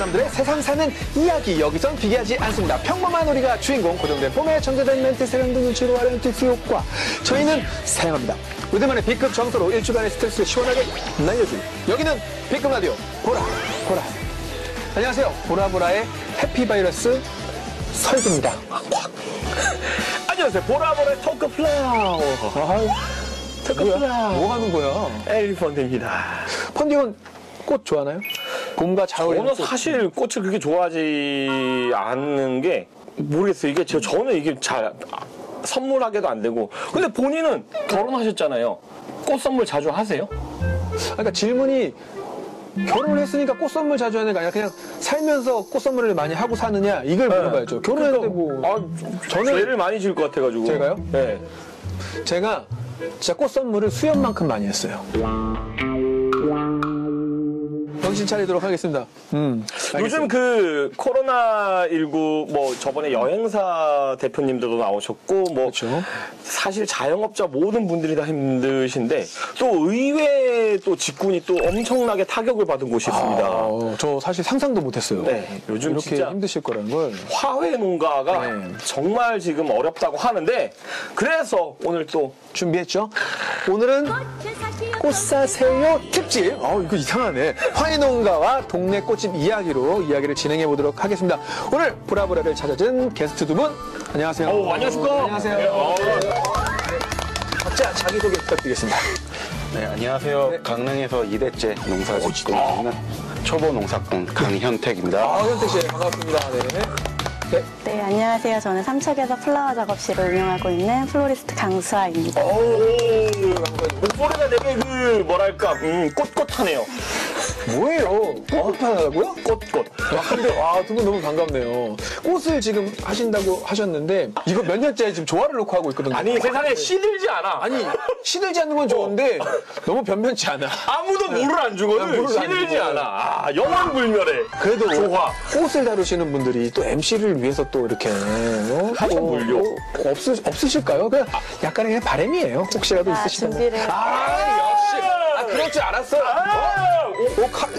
사람들의 세상 사는 이야기. 여기선 비교하지 않습니다. 평범한 우리가 주인공, 고정된 폼에 정제된 멘트, 세련된 눈치로 하려는 틱스 효과. 저희는 사용합니다. 우리만의 B급 정서로 일주간의 스트레스를 시원하게 날려줄. 여기는 B급 라디오 보라. 안녕하세요. 보라보라의 해피바이러스 설기입니다. 안녕하세요. 보라보라의 토크 플라워. 뭐 하는 거야? 엘리펀트입니다. 펀딩은 꽃 좋아하나요? 봄과 잘 어울리는 저는 사실 꽃을 그렇게 좋아하지 않는 게 모르겠어요. 이게 저는 이게 잘 선물하게도 안 되고. 근데 본인은 결혼하셨잖아요. 꽃 선물 자주 하세요? 그러니까 질문이 결혼을 했으니까 꽃 선물 자주 하는 게 아니라 그냥 살면서 꽃 선물을 많이 하고 사느냐 이걸 물어봐야죠. 결혼했는데 뭐 저는 죄를 많이 질 것 같아가지고. 제가요? 네. 제가 진짜 꽃 선물을 수염만큼 많이 했어요. 정신 차리도록 하겠습니다. 요즘 그 코로나19 뭐 저번에 여행사 대표님들도 나오셨고 뭐 그렇죠. 사실 자영업자 모든 분들이 다 힘드신데 또 의외 또 직군이 또 엄청나게 타격을 받은 곳이 있습니다. 저 사실 상상도 못했어요. 네, 요즘 이렇게 진짜 힘드실 거라는 걸. 화훼 농가가 네. 정말 지금 어렵다고 하는데 그래서 오늘 또 준비했죠? 오늘은 꽃 사세요 특집. 이거 이상하네. 화훼농가와 동네 꽃집 이야기로 이야기를 진행해 보도록 하겠습니다. 오늘 보라보라를 찾아준 게스트 두 분. 안녕하세요. 안녕하십니까? 안녕하세요. 각자 자기소개 부탁드리겠습니다. 네, 안녕하세요. 네. 강릉에서 2대째 농사 짓고 있는 초보 농사꾼 강현택입니다. 현택 씨 반갑습니다. 네. 네, 안녕하세요. 저는 삼척에서 플라워 작업실을 운영하고 있는 플로리스트 강수아입니다. 목소리가 되게 그 뭐랄까 꼿꼿하네요. 뭐예요? 꽃 파나고요? 꼿꼿. 근데 두 분 너무 반갑네요. 꽃을 지금 하신다고 하셨는데 이거 몇 년째 지금 조화를 놓고 하고 있거든요. 아니 세상에 시들지 않아. 아니 시들지 않는 건 좋은데 너무 변변치 않아. 아무도 물을 안 주거든. 물을 안 시들지 주고. 않아. 영원 불멸해. 그래도 조화. 꽃을 다루시는 분들이 또 MC를 위해서 또 이렇게 하천 물려. 없으실까요? 그냥 약간의 그냥 바람이에요. 혹시라도 있으시다면. 준비를. 역시. 그럴 줄 알았어.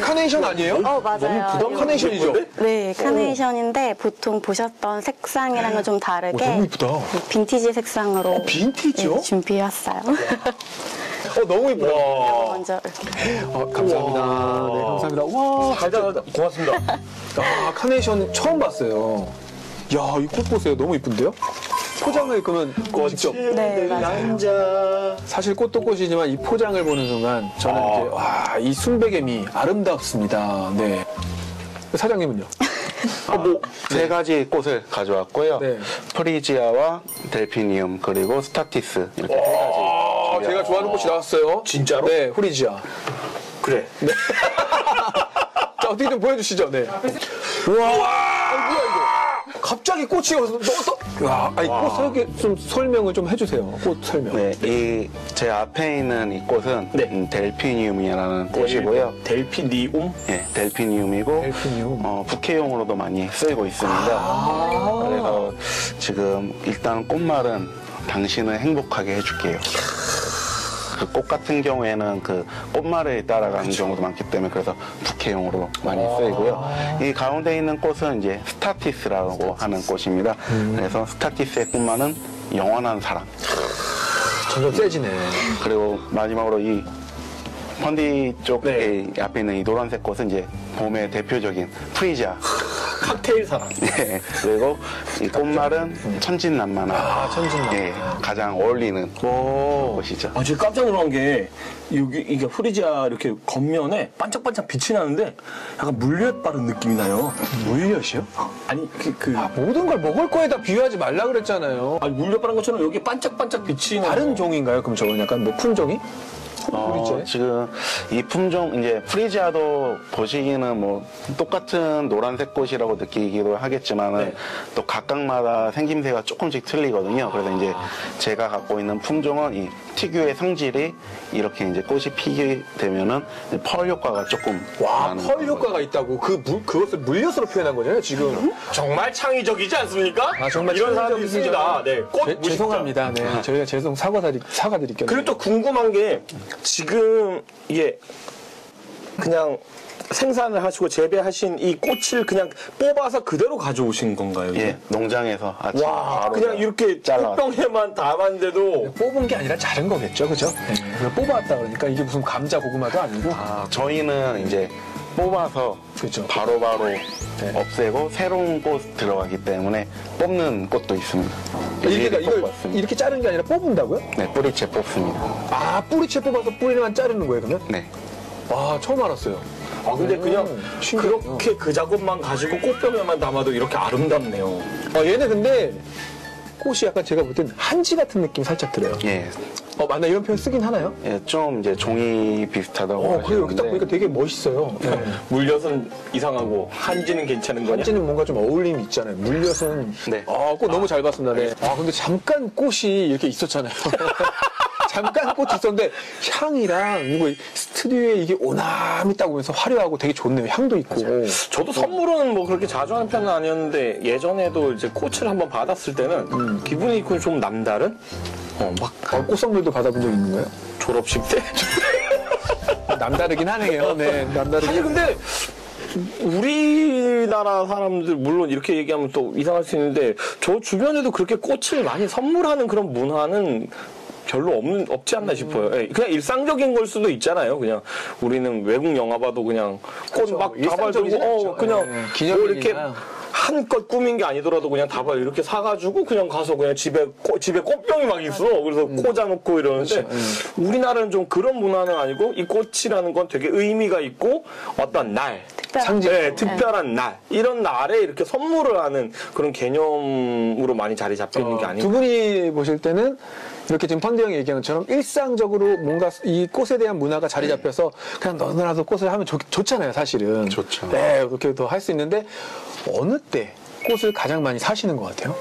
카네이션 아니에요? 맞아요. 너무 카네이션이죠? 네, 카네이션인데 보통 보셨던 색상이랑은 좀 다르게 너무 이쁘다. 빈티지 색상으로 빈티지요? 네, 준비해왔어요. 너무 이쁘다. 먼저 이렇게. 감사합니다. 네, 감사합니다. 와, 가자. 고맙습니다. 카네이션 처음 봤어요. 야, 이 꽃 보세요. 너무 이쁜데요? 포장을 그러면 직접. 네, 맞아요. 남자. 사실 꽃도 꽃이지만 이 포장을 보는 순간 저는 이제 이 순백의미 아름답습니다. 네. 사장님은요? 세 가지 꽃을 가져왔고요. 네. 프리지아와 델피니움 그리고 스타티스 이렇게 세 가지. 제가 좋아하는 꽃이 나왔어요. 진짜로? 네, 호리지아. 그래. 자, 어떻게 좀 보여주시죠. 네. 우와. 뭐야 이거? 갑자기 꽃이 꽃 설명을 좀 해주세요. 꽃 설명. 네, 제 앞에 있는 이 꽃은 네. 델피니움이라는 꽃이고요. 델피니움? 네, 델피니움이고 델피니움. 부케용으로도 많이 쓰이고 있습니다. 그래서 지금 일단 꽃말은 당신을 행복하게 해줄게요. 그 꽃 같은 경우에는 그 꽃말을 따라가는 경우도 많기 때문에 그래서 부케용으로 많이 쓰이고요. 이 가운데 있는 꽃은 이제 스타티스라고 하는 꽃입니다. 그래서 스타티스의 꽃말은 영원한 사랑. 점점 세지네. 그리고 마지막으로 이 펀디 쪽에 앞에 있는 이 노란색 꽃은 이제 봄의 대표적인 프리지아. 칵테일 사랑. 네, 그리고 이 꽃말은 천진난만한. 천진난만. 예, 가장 어울리는 꽃이죠. 제가 깜짝 놀란 게 이게 프리지아 이렇게 겉면에 반짝반짝 빛이 나는데 약간 물엿 바른 느낌이 나요. 물엿이요? 아니 모든 걸 먹을 거에다 비유하지 말라 그랬잖아요. 아니 물엿 바른 것처럼 여기 반짝반짝 빛이 나요. 다른 종인가요? 그럼 저건 약간 뭐 품종이? 지금 이 품종 이제 프리지아도 보시기는 뭐 똑같은 노란색 꽃이라고 느끼기도 하겠지만은 또 각각마다 생김새가 조금씩 틀리거든요. 그래서 이제 제가 갖고 있는 품종은 이 특유의 성질이 이렇게 이제 꽃이 피게 되면은 펄 효과가 조금 나는 펄 그런 효과가 있다고 그것을 물엿으로 표현한 거잖아요, 지금. 정말 창의적이지 않습니까? 정말 이런 사람도 창의적이죠. 있습니다. 네, 꽃 무식자. 죄송합니다. 네, 저희가 사과드릴게요. 그리고 또 궁금한 게 지금 이게 그냥 생산을 하시고 재배하신 이 꽃을 그냥 뽑아서 그대로 가져오신 건가요? 이제? 예, 농장에서 아침에 와, 바로 그냥 이렇게 잘라왔어요. 꽃병에만 담았는데도 뽑은 게 아니라 자른 거겠죠, 그죠? 네. 뽑아왔다 그러니까 이게 무슨 감자 고구마도 아니고. 저희는 이제 뽑아서 그죠. 바로바로 없애고 새로운 꽃 들어가기 때문에 뽑는 꽃도 있습니다. 이렇게, 이걸 뽑았습니다. 이렇게 자른 게 아니라 뽑은다고요? 네, 뿌리채 뽑습니다. 아, 뿌리채 뽑아서 뿌리만 자르는 거예요, 그러면? 네. 와, 처음 알았어요. 아 근데 그냥 신기하다. 그렇게 그 작업만 가지고 꽃병에만 담아도 이렇게 아름답네요. 얘는 근데 꽃이 약간 제가 볼 땐 한지 같은 느낌 살짝 들어요. 예. 맞나? 이런 표현 쓰긴 하나요? 예, 좀 이제 종이 비슷하다고 그래요. 이렇게 딱 하시는데 보니까 되게 멋있어요. 네. 물엿은 이상하고 한지는 괜찮은 거냐? 한지는 뭔가 좀 어울림이 있잖아요. 물엿은. 네. 꽃 너무 잘 봤습니다. 네. 근데 잠깐 꽃이 이렇게 있었잖아요. 잠깐 꽃이 있었는데 향이랑 이거 스튜디오에 이게 오남이 딱 오면서 화려하고 되게 좋네요. 향도 있고. 저도 선물은 뭐 그렇게 자주 하는 편은 아니었는데 예전에도 이제 꽃을 한번 받았을 때는 기분이 좀 남다른? 막 꽃 선물도 받아본 적 있는 거예요? 졸업식 때? 남다르긴 하네요. 네, 남다르긴. 아니 근데 우리나라 사람들 물론 이렇게 얘기하면 또 이상할 수 있는데 저 주변에도 그렇게 꽃을 많이 선물하는 그런 문화는 별로 없지 않나 싶어요. 예, 그냥 일상적인 걸 수도 있잖아요. 그냥 우리는 외국 영화 봐도 그냥 꽃 막 다발 들고 일상적이지 않죠. 그냥 네, 뭐 기념일이나. 이렇게 한껏 꾸민 게 아니더라도 그냥 다발 이렇게 사가지고 그냥 가서 그냥 집에 꽃병이 막 있어. 그래서 꽂아놓고 이러는데 우리나라는 좀 그런 문화는 아니고 이 꽃이라는 건 되게 의미가 있고 어떤 날 상징. 네, 특별한 날 이런 날에 이렇게 선물을 하는 그런 개념으로 많이 자리 잡혀 있는 게 두 아닌가. 분이 보실 때는 이렇게 지금 펀드 형이 얘기한 것처럼 일상적으로 뭔가 이 꽃에 대한 문화가 자리 잡혀서 그냥 너나라도 꽃을 하면 좋잖아요, 사실은. 좋죠. 네, 그렇게도 할 수 있는데 어느 때 꽃을 가장 많이 사시는 것 같아요?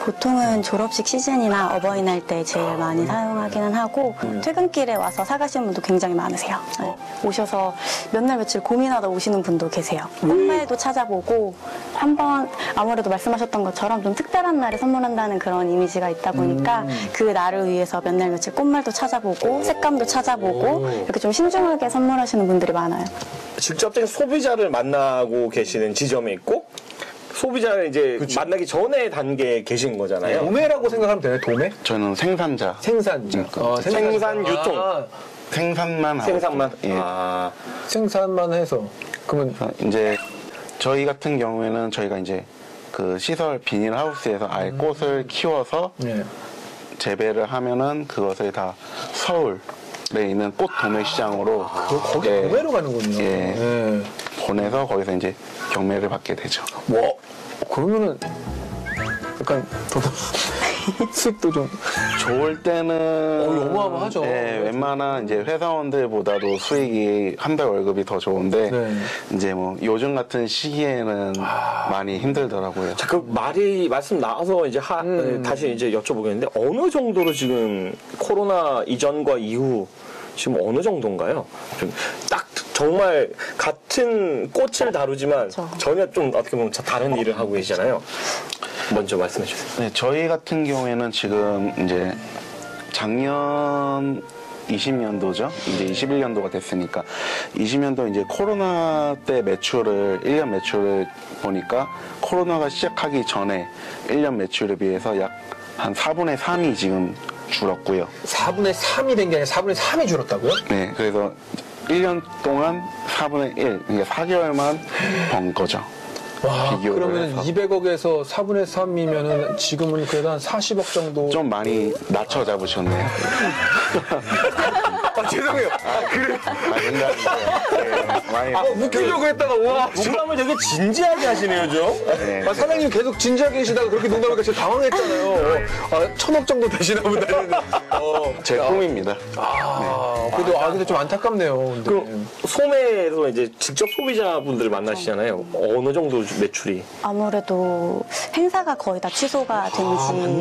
보통은 졸업식 시즌이나 어버이날 때 제일 많이 사용하기는 하고 퇴근길에 와서 사가시는 분도 굉장히 많으세요. 네. 오셔서 몇 날 며칠 고민하다 오시는 분도 계세요. 꽃말도 찾아보고 한번 아무래도 말씀하셨던 것처럼 좀 특별한 날에 선물한다는 그런 이미지가 있다 보니까 그 날을 위해서 몇 날 며칠 꽃말도 찾아보고 색감도 찾아보고 이렇게 좀 신중하게 선물하시는 분들이 많아요. 직접적인 소비자를 만나고 계시는 지점에 있고 소비자를 이제 만나기 전에 단계에 계신 거잖아요. 도매라고 생각하면 되나요, 도매? 저는 생산자. 생산자. 생산, 유통. 생산만 하고. 생산만. 예. 생산만 해서. 그러면 이제 저희 같은 경우에는 저희가 이제 그 시설 비닐하우스에서 아예 꽃을 키워서 네. 재배를 하면은 그것을 다 서울에 있는 꽃 도매 시장으로 거기 예, 도매로 가는군요. 예. 네. 보내서 거기서 이제 경매를 받게 되죠. 그러면은 약간 수익도 좀 좋을 때는 어마어마하죠. 예, 웬만한 이제 회사원들보다도 수익이 한 달 월급이 더 좋은데 네. 이제 뭐 요즘 같은 시기에는 많이 힘들더라고요. 자, 그 말씀 나와서 이제 다시 이제 여쭤보겠는데 어느 정도로 지금 코로나 이전과 이후 지금 어느 정도인가요? 좀 딱 정말 같은 꽃을 다루지만 그렇죠. 전혀 좀 어떻게 보면 다른 일을 하고 계시잖아요. 먼저 말씀해 주세요. 네, 저희 같은 경우에는 지금 이제 작년 20년도죠. 이제 21년도가 됐으니까 20년도 이제 코로나 때 매출을 1년 매출을 보니까 코로나가 시작하기 전에 1년 매출에 비해서 약 한 4분의 3이 지금 줄었고요. 4분의 3이 된 게 아니라 4분의 3이 줄었다고요? 네, 그래서 1년 동안 4분의 1, 그러니까 4개월만 번 거죠. 와, 비교를 그러면 해서. 200억에서 4분의 3이면은 지금은 그래도 한 40억 정도. 좀 많이 낮춰 잡으셨네요. 죄송해요. 그래. 많이 웃기려고 했다가, 와. 농담을 되게 진지하게 하시네요, 좀. 네. 사장님 계속 진지하게 계시다가 그렇게 농담하니까 제가 당황했잖아요. 1000억 정도 되시나 보다. 제 꿈입니다. 그래도, 근데 좀 안타깝네요. 근데. 그럼 소매에서 이제 직접 소비자분들 만나시잖아요. 어느 정도 매출이? 아무래도 행사가 거의 다 취소가 된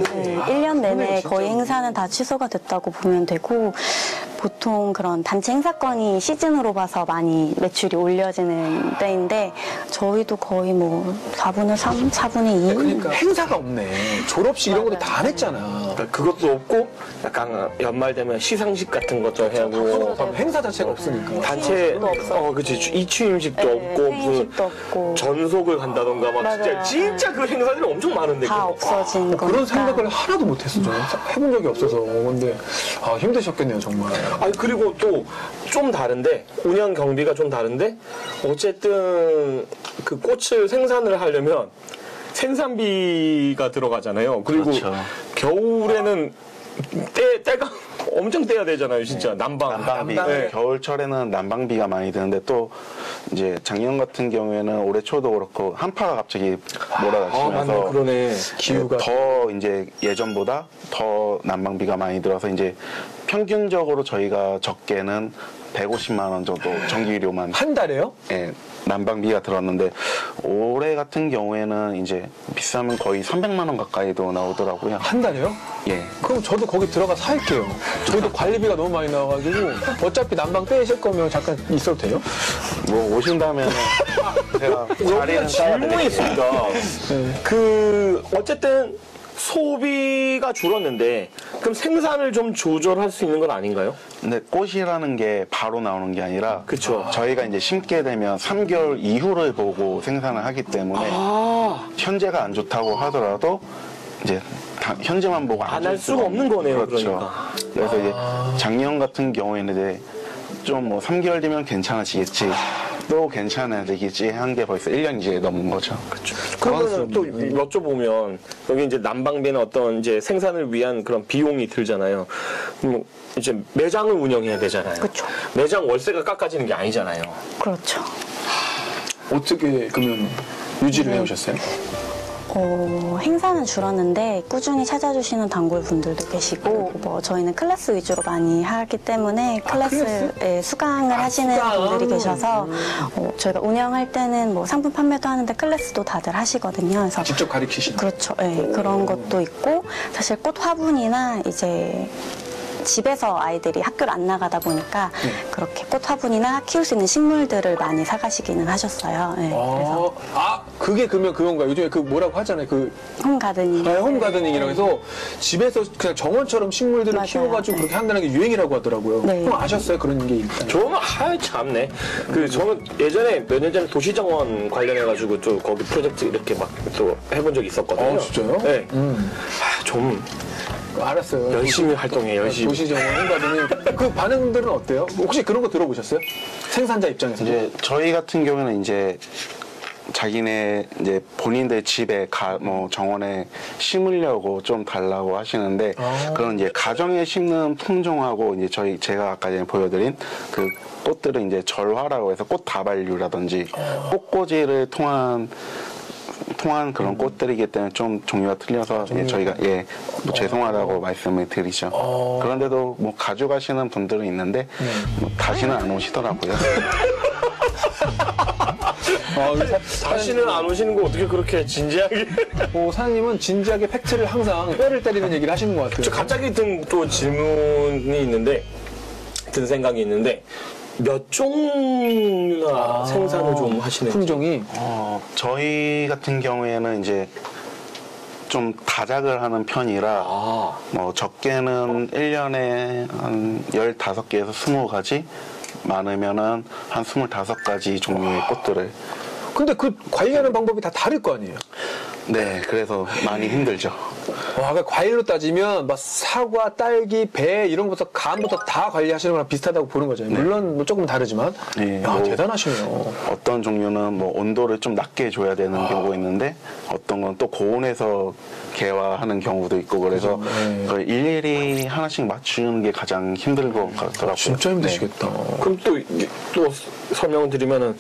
지 1년 내내 거의 행사는 다 취소가 됐다고 보면 되고 보통 그런 단체 행사건이 시즌으로 봐서 많이 매출이 올려지는 때인데 저희도 거의 뭐 4분의 3, 4분의 2. 그러니까 행사가 없네. 졸업식 이런 것도 다 안 했잖아. 그러니까 그것도 없고 약간 연말 되면 시상식 같은 것도 해야 하고 그럼 행사 자체가 없으니까. 단체 취임식도 없어. 그치 이취임식도 네, 없고 생일식도 없고. 전속을 간다던가 막 맞아요. 진짜 그 행사들이 엄청 많은데 다 그거. 없어진 거니까. 그런 생각을 하나도 못했어. 저는 해본 적이 없어서. 근데 힘드셨겠네요, 정말. 아니 그리고 또 좀 다른데 운영 경비가 좀 다른데 어쨌든 그 꽃을 생산을 하려면 생산비가 들어가잖아요. 그리고 그렇죠. 겨울에는 때가 엄청 떼야 되잖아요, 진짜 난방비. 네. 겨울철에는 난방비가 많이 드는데 또 이제 작년 같은 경우에는 올해 초도 그렇고 한파가 갑자기 몰아닥치면서 맞네, 그러네. 기후가. 더 이제 예전보다 더 난방비가 많이 들어서 이제 평균적으로 저희가 적게는 150만 원 정도 전기료만 한 달에요? 예, 난방비가 들었는데 올해 같은 경우에는 이제 비싸면 거의 300만 원 가까이도 나오더라고요. 한 달에요? 예. 그럼 저도 거기 들어가서 살게요. 저희도 관리비가 너무 많이 나와가지고 어차피 난방 떼실 거면 잠깐 있어도 돼요? 뭐 오신다면 제가 여기가 자리는 질문이 있습니다. 네. 그 어쨌든 소비가 줄었는데 그럼 생산을 좀 조절할 수 있는 건 아닌가요? 근데 꽃이라는 게 바로 나오는 게 아니라 그쵸. 저희가 이제 심게 되면 3개월 이후를 보고 생산을 하기 때문에 현재가 안 좋다고 하더라도 이제 현재만 보고 안 할 수가 없는 거네요, 그렇죠. 그러니까. 그래서 이제 작년 같은 경우에는 이제 좀 뭐 3개월 뒤면 괜찮아지겠지. 또 괜찮아지겠지 한 게 벌써 1년 이제 넘은 거죠. 그러면 또 여쭤보면 여기 이제 난방비나 어떤 이제 생산을 위한 그런 비용이 들잖아요. 이제 매장을 운영해야 되잖아요. 그쵸. 매장 월세가 깎아지는 게 아니잖아요. 그렇죠. 어떻게 그러면 유지를 해오셨어요? 행사는 줄었는데 꾸준히 찾아주시는 단골분들도 계시고 뭐 저희는 클래스 위주로 많이 하기 때문에 클래스에 수강을 하시는 수강. 분들이 계셔서 저희가 운영할 때는 뭐 상품 판매도 하는데 클래스도 다들 하시거든요. 그래서 직접 가르치시는. 그렇죠. 예, 그런 것도 있고 사실 꽃 화분이나 이제 집에서 아이들이 학교를 안 나가다 보니까 그렇게 꽃 화분이나 키울 수 있는 식물들을 많이 사가시기는 하셨어요. 예, 그래서 그게 그러면 그건가? 요즘에 그 뭐라고 하잖아요. 그 홈가드닝. 홈가드닝이라고 해서 집에서 그냥 정원처럼 식물들을 맞아요. 키워가지고 그렇게 한다는 게 유행이라고 하더라고요. 네. 그럼 아셨어요? 그런 게 있다. 저는 참네. 저는 예전에 몇 년 전에 도시정원 관련해가지고 또 거기 프로젝트 이렇게 막 또 해본 적이 있었거든요. 진짜요? 네. 좀 알았어요. 열심히 활동해, 열심히. 도시정원 홈가드닝. 그 반응들은 어때요? 혹시 그런 거 들어보셨어요? 생산자 입장에서. 이제 저희 같은 경우는 이제 자기네 이제 본인들 집에 뭐 정원에 심으려고 좀 달라고 하시는데 그런 이제 가정에 심는 품종하고 이제 제가 아까 전에 보여드린 그 꽃들은 이제 절화라고 해서 꽃 다발류라든지 꽃꽂이를 통한 그런 꽃들이기 때문에 좀 종류가 틀려서 저희가 뭐 죄송하다고 말씀을 드리죠. 그런데도 뭐 가져가시는 분들은 있는데 뭐 다시는 안 오시더라고요. 다시는 안 오시는 거 어떻게 그렇게 진지하게. 사장님은 진지하게 팩트를 항상 뼈를 때리는 얘기를 하시는 것 같아요. 저 갑자기 든 또 질문이 있는데, 든 생각이 있는데, 몇 종류나 생산을 좀 하시는지. 품종이. 저희 같은 경우에는 이제 좀 다작을 하는 편이라 뭐 적게는 1년에 한 15개에서 20가지 많으면은 한 25가지 종류의 꽃들을. 근데 그 관리하는 방법이 다 다를 거 아니에요? 네, 그래서 많이 힘들죠. 그러니까 과일로 따지면 막 사과, 딸기, 배 이런 것부터 감부터 다 관리하시는 거랑 비슷하다고 보는 거잖아요. 물론 뭐 조금 다르지만. 네, 야, 뭐 대단하시네요. 어떤 종류는 뭐 온도를 좀 낮게 줘야 되는 경우가 있는데 어떤 건 또 고온에서 개화하는 경우도 있고 그래서 그걸 일일이 하나씩 맞추는 게 가장 힘들 것 같더라고요. 진짜 힘드시겠다. 그럼 또 설명을 드리면은,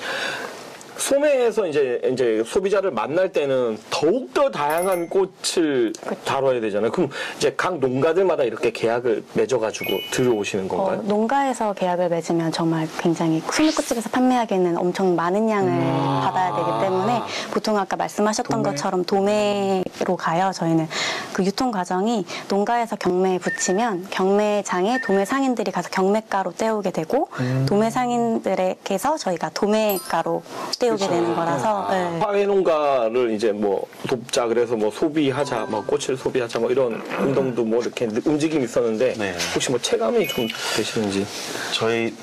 소매에서 이제 소비자를 만날 때는 더욱더 다양한 꽃을 다뤄야 되잖아요. 그럼 이제 각 농가들마다 이렇게 계약을 맺어가지고 들어오시는 건가요? 농가에서 계약을 맺으면 정말 굉장히 수목꽃집에서 판매하기에는 엄청 많은 양을 받아야 되기 때문에 보통 아까 말씀하셨던 것처럼 도매로 가요. 저희는 그 유통 과정이 농가에서 경매에 붙이면 경매장에 도매 상인들이 가서 경매가로 떼우게 되고 도매 상인들에게서 저희가 도매가로 떼우게 되는 거라서 네. 화훼 농가를 이제 뭐 돕자 그래서 뭐 소비하자, 뭐 꽃을 소비하자 뭐 이런 운동도 뭐 이렇게 움직임이 있었는데 네. 혹시 뭐 체감이 좀 되시는지? 저희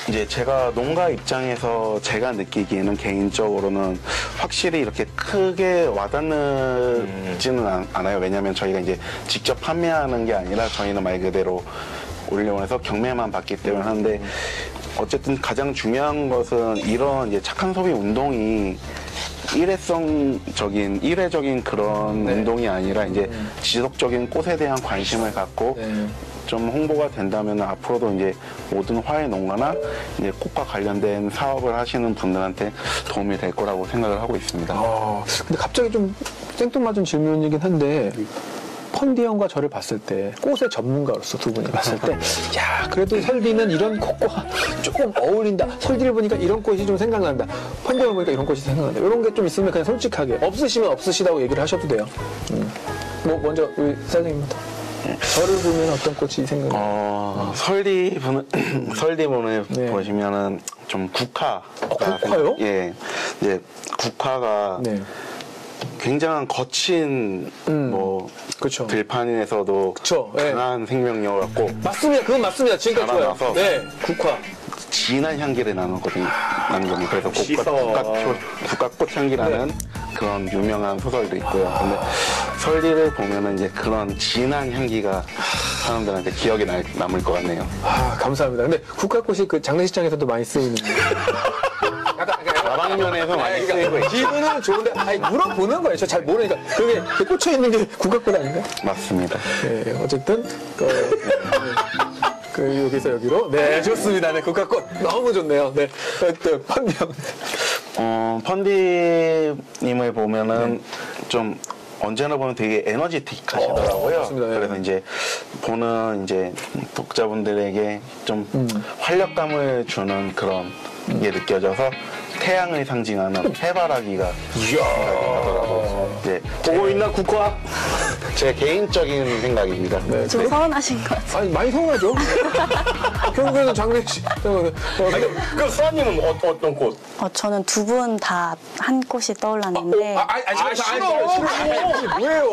이제 제가 농가 입장에서 제가 느끼기에는 개인적으로는 확실히 이렇게 크게 와닿지는 않아요. 왜냐하면 저희가 이제 직접 판매하는 게 아니라 저희는 말 그대로 올려원에서 경매만 받기 때문에 하는데 어쨌든 가장 중요한 것은 이런 이제 착한 소비 운동이 일회적인 그런 운동이 아니라 이제 지속적인 꽃에 대한 관심을 갖고 좀 홍보가 된다면 앞으로도 이제 모든 화훼 농가나 이제 꽃과 관련된 사업을 하시는 분들한테 도움이 될 거라고 생각을 하고 있습니다. 근데 갑자기 좀 생뚱맞은 질문이긴 한데 펀디 형과 저를 봤을 때 꽃의 전문가로서 두 분이 봤을 때 야 그래도 설디는 이런 꽃과 조금 어울린다. 설디를 보니까 이런 꽃이 좀 생각난다. 펀디 형을 보니까 이런 꽃이 생각난다. 이런 게 좀 있으면 그냥 솔직하게 없으시면 없으시다고 얘기를 하셔도 돼요. 뭐 먼저 우리 사장님부터 저를 보면 어떤 꽃이 생각나요? 설디 분을 보시면은 좀 국화. 국화요? 예. 이제 국화가 굉장한 거친 뭐 그쵸. 들판에서도 그쵸. 강한 생명력을 갖고 맞습니다. 그건 맞습니다. 지금까지 좋아요. 자라나서 네, 국화. 진한 향기를 나누거든요. 그래서 국화꽃 향기라는 그런 유명한 소설도 있고요. 근데 설디를 보면은 이제 그런 진한 향기가 사람들한테 기억에 남을 것 같네요. 감사합니다. 근데 국화꽃이 그 장례식장에서도 많이 쓰이는. 다방면에서 많이 쓰이고 있죠. 기분은 좋은데, 물어보는 거예요. 저 잘 모르니까. 그게 꽂혀 있는 게 국화꽃 아닌가? 맞습니다. 네, 어쨌든, 여기서 여기로. 네, 좋습니다. 네, 국화꽃. 너무 좋네요. 네. 또, 펀디형. 펀디님을 보면은 좀 언제나 보면 되게 에너지틱 하시더라고요. 맞습니다. 네. 그래서 이제 보는 이제 독자분들에게 좀 활력감을 주는 그런 게 느껴져서 태양을 상징하는 해바라기가 생각나더라고요. 네, 보고 있나 국화? 제 개인적인 생각입니다. 네. 좀 서운하신 것 같아요. 아니, 많이 서운하죠? 결국에는 장례식. 그 수아님은 어떤 꽃? 저는 두 분 다 한 꽃이 떠올랐는데 싫어. 뭐예요?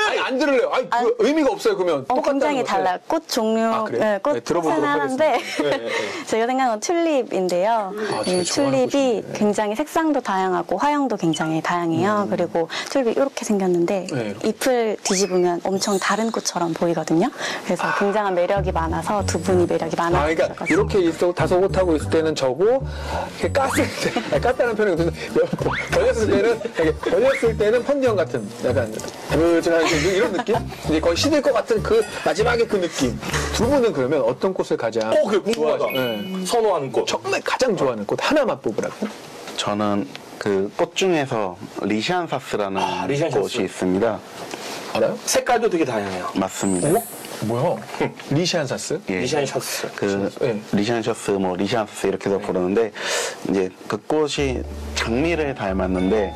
왜? 안 들을래요. 그 의미가 없어요, 그러면. 굉장히 똑같다는 달라요. 꽃 종류, 그래요? 네, 꽃 네, 들어보도록 꽃은 하는데 하겠습니다. 네. 제가 생각하는 건 튤립인데요. 제가 이 좋아하는 튤립이 꽃인데. 굉장히 색상도 다양하고 화형도 굉장히 다양해요. 그리고 튤립이 이렇게 생겼는데 네. 잎을 뒤집으면 엄청 다른 꽃처럼 보이거든요. 그래서 굉장한 매력이 많아서 두 분이 매력이 많아요. 그러니까 이렇게 다소곳하고 있을 때는 저고 이렇게 깠을 때 깠다는 표현이 걸렸을 때는 펀디 형 같은 약간 이런 느낌? 이제 거의 시들 것 같은 그 마지막에 그 느낌. 두 분은 그러면 어떤 꽃을 가장 좋아하죠? 선호하는 꽃. 정말 가장 좋아하는 꽃 하나만 뽑으라면? 저는 그 꽃 중에서 리시안사스라는 리시안사스. 꽃이 있습니다. 알아요? 색깔도 되게 다양해요. 맞습니다. 뭐야? 리시안사스? 예. 리시안샤스. 그 리시안셔스, 뭐 리시안스 이렇게도 부르는데 이제 그 꽃이 장미를 닮았는데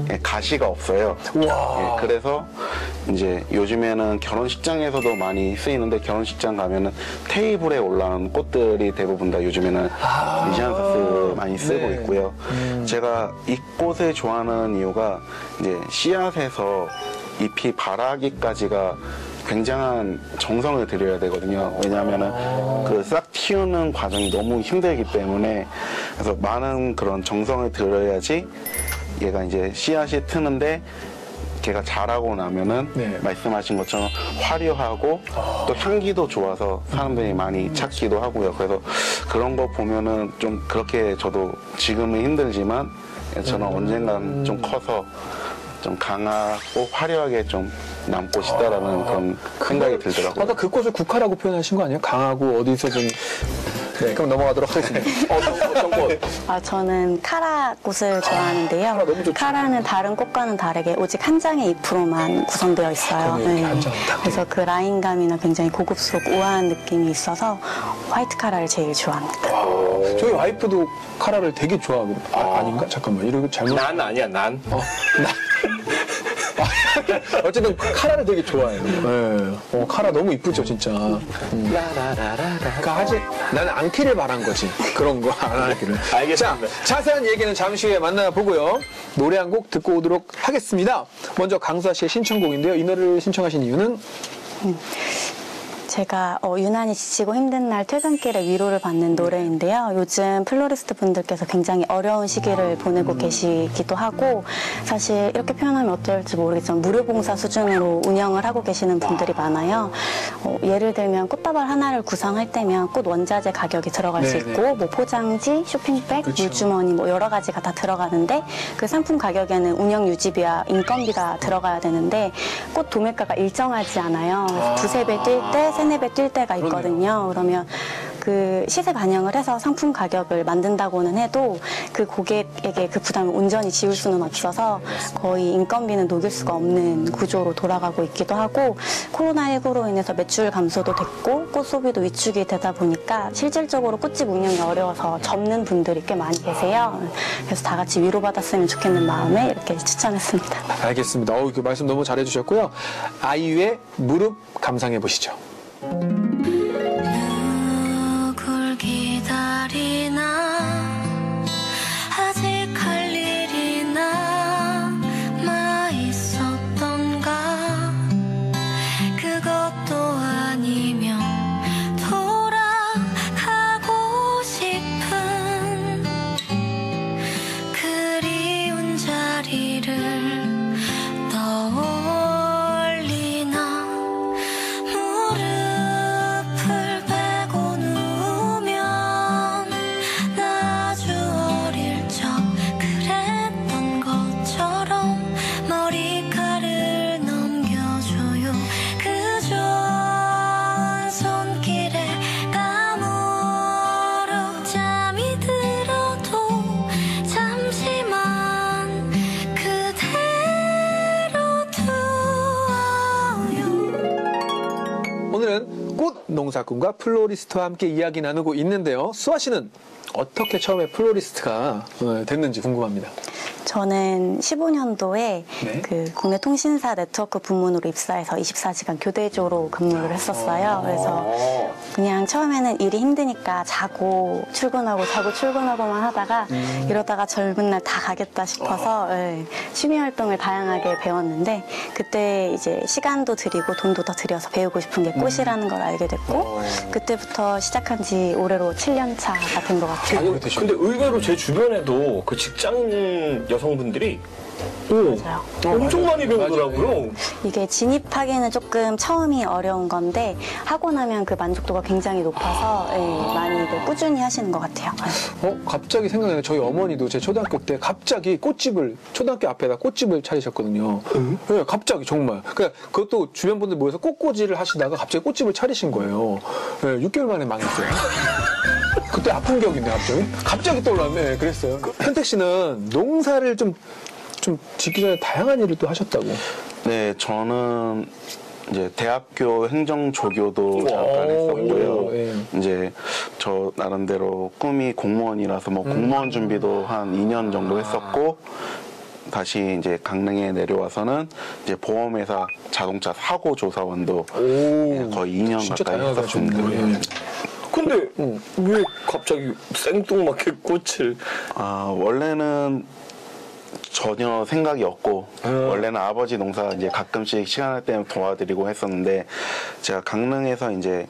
예, 가시가 없어요. 우와. 예, 그래서 이제 요즘에는 결혼식장에서도 많이 쓰이는데 결혼식장 가면은 테이블에 올라오는 꽃들이 대부분 다 요즘에는 리시안사스 많이 쓰고 있고요. 제가 이 꽃을 좋아하는 이유가 이제 씨앗에서 잎이 바라기까지가 굉장한 정성을 들여야 되거든요. 왜냐하면은 그 싹 틔우는 과정이 너무 힘들기 때문에 그래서 많은 그런 정성을 들여야지 얘가 이제 씨앗이 트는데 걔가 자라고 나면은 말씀하신 것처럼 화려하고 또 향기도 좋아서 사람들이 많이 찾기도 하고요. 그래서 그런 거 보면은 좀 그렇게 저도 지금은 힘들지만 저는 언젠간 좀 커서 좀 강하고 화려하게 좀 남고 싶다라는 그런 생각이 들더라고요. 아까 그 꽃을 국화라고 표현하신 거 아니에요? 강하고 어디서든 네, 그럼 넘어가도록 하겠습니다. 어떤 꽃? 저는 카라 꽃을 좋아하는데요. 너무 좋죠. 카라는 다른 꽃과는 다르게 오직 한 장의 잎으로만 구성되어 있어요. 이렇게 한 장을 딱 그래서 그 라인감이나 굉장히 고급스럽고 우아한 느낌이 있어서 화이트 카라를 제일 좋아합니다. 저희 와이프도 카라를 되게 좋아하거든요. 아닌가? 잠깐만, 이러고 잘못. 난 아니야, 난. 어쨌든 카라를 되게 좋아해요. 네. 카라 너무 이쁘죠, 진짜. 그러니까 아직 나는 않기를 바란 거지. 그런 거 안 하기를. 알겠습니다. 자, 자세한 얘기는 잠시 후에 만나보고요. 노래 한 곡 듣고 오도록 하겠습니다. 먼저 강수아 씨의 신청곡인데요. 이 노래를 신청하신 이유는? 제가 유난히 지치고 힘든 날 퇴근길에 위로를 받는 노래인데요. 요즘 플로리스트 분들께서 굉장히 어려운 시기를 보내고 계시기도 하고 사실 이렇게 표현하면 어떨지 모르겠지만 무료봉사 수준으로 운영을 하고 계시는 분들이 많아요. 예를 들면 꽃다발 하나를 구성할 때면 꽃 원자재 가격이 들어갈 수 네네. 있고 뭐 포장지, 쇼핑백, 그쵸. 물주머니 뭐 여러 가지가 다 들어가는데 그 상품 가격에는 운영 유지비와 인건비가 들어가야 되는데 꽃 도매가가 일정하지 않아요. 그래서 두세 배 뛸 때, 세네 배 뛸 때가 있거든요. 그러면 그 시세 반영을 해서 상품 가격을 만든다고는 해도 그 고객에게 그 부담을 온전히 지울 수는 없어서 거의 인건비는 녹일 수가 없는 구조로 돌아가고 있기도 하고 코로나19로 인해서 매출 감소도 됐고 꽃 소비도 위축이 되다 보니까 실질적으로 꽃집 운영이 어려워서 접는 분들이 꽤 많이 계세요. 그래서 다 같이 위로받았으면 좋겠는 마음에 이렇게 추천했습니다. 알겠습니다. 그 말씀 너무 잘해주셨고요. 아이유의 무릎 감상해 보시죠. 누굴 기다리나 아직 할 일이 남아 있었던가 그것도 아니면 돌아가고 싶은 그리운 자리를 떠올리나 무릎을 베고 누우면 나 아주 어릴 적 그랬던 것처럼 머리카락을 넘겨줘요 그저 손길에 까무로 잠이 들어도 잠시만 그대로 두어요 오늘은 꽃 농사꾼과 플로리스트와 함께 이야기 나누고 있는데요. 수아 씨는 어떻게 처음에 플로리스트가 됐는지 궁금합니다. 저는 15년도에 네. 그 국내 통신사 네트워크 부문으로 입사해서 24시간 교대조로 근무를 했었어요. 그래서 그냥 처음에는 일이 힘드니까 자고 출근하고만 하다가 이러다가 젊은 날 다 가겠다 싶어서 취미 활동을 다양하게 배웠는데 그때 이제 시간도 들이고 돈도 더 들여서 배우고 싶은 게 꽃이라는 걸 알게 됐고 그때부터 시작한 지 올해로 7년 차가 된 것 같아요. 아니, 근데 의외로 제 주변에도 그 직장 여성분들이 맞아요. 엄청 많이 배우더라고요. 이게 진입하기는 조금 처음이 어려운 건데 하고 나면 그 만족도가 굉장히 높아서 많이들 꾸준히 하시는 것 같아요. 갑자기 생각나요. 저희 어머니도 제 초등학교 때 갑자기 초등학교 앞에다 꽃집을 차리셨거든요. 네, 갑자기 정말. 그것도 주변 분들 모여서 꽃꽂이를 하시다가 갑자기 꽃집을 차리신 거예요. 네, 6개월 만에 망했어요. 그때 아픈 기억인데 갑자기 떠올랐네. 그랬어요. 현택 씨는 농사를 좀 짓기 전에 다양한 일을 또 하셨다고. 네, 저는 이제 대학교 행정조교도 잠깐 했었고요. 예. 이제 저 나름대로 꿈이 공무원이라서 뭐 공무원 준비도 한 2년 정도 했었고 다시 이제 강릉에 내려와서는 이제 보험회사 자동차 사고 조사원도 거의 2년 진짜 가까이 다양하게 했었습니다. 하셨네요. 예. 근데 왜 갑자기 생뚱맞게 꽃을 원래는 전혀 생각이 없고 원래는 아버지 농사 이제 가끔씩 시간 날 때는 도와드리고 했었는데 제가 강릉에서 이제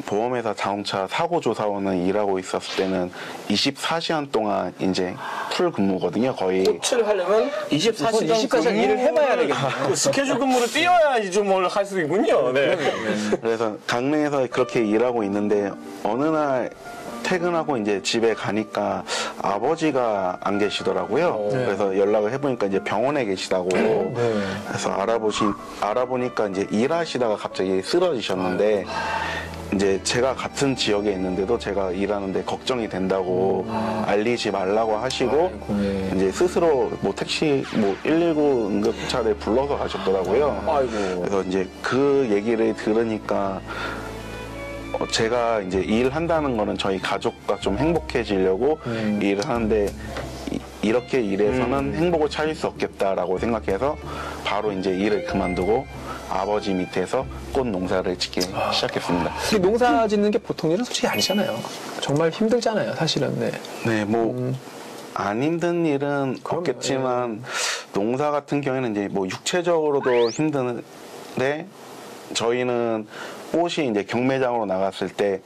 보험회사 자동차 사고 조사원을 일하고 있었을 때는 24시간 동안 이제 풀 근무거든요. 거의 꽃을 하려면 24시간 일을 해봐야 되겠네요. 그 스케줄 근무를 뛰어야지 좀 뭘 할 수 있군요. 네. 그래서 강릉에서 그렇게 일하고 있는데 어느 날 퇴근하고 이제 집에 가니까 아버지가 안 계시더라고요. 그래서 연락을 해보니까 이제 병원에 계시다고. 그래서 알아보니까 이제 일하시다가 갑자기 쓰러지셨는데 이제 제가 같은 지역에 있는데도 제가 일하는데 걱정이 된다고 알리지 말라고 하시고 이제 스스로 뭐 택시 뭐 119 응급차를 불러서 가셨더라고요. 아이고. 그래서 이제 그 얘기를 들으니까 제가 이제 일한다는 거는 저희 가족과 좀 행복해지려고 일을 하는데 이렇게 일해서는 행복을 찾을 수 없겠다라고 생각해서 바로 이제 일을 그만두고 아버지 밑에서 꽃 농사를 짓기 시작했습니다. 이 농사 짓는 게 보통 일은 솔직히 아니잖아요. 정말 힘들잖아요, 사실은. 네. 네, 뭐 안 힘든 일은 없겠지만 농사 같은 경우에는 이제 뭐 육체적으로도 힘든데 저희는 꽃이 이제 경매장으로 나갔을 때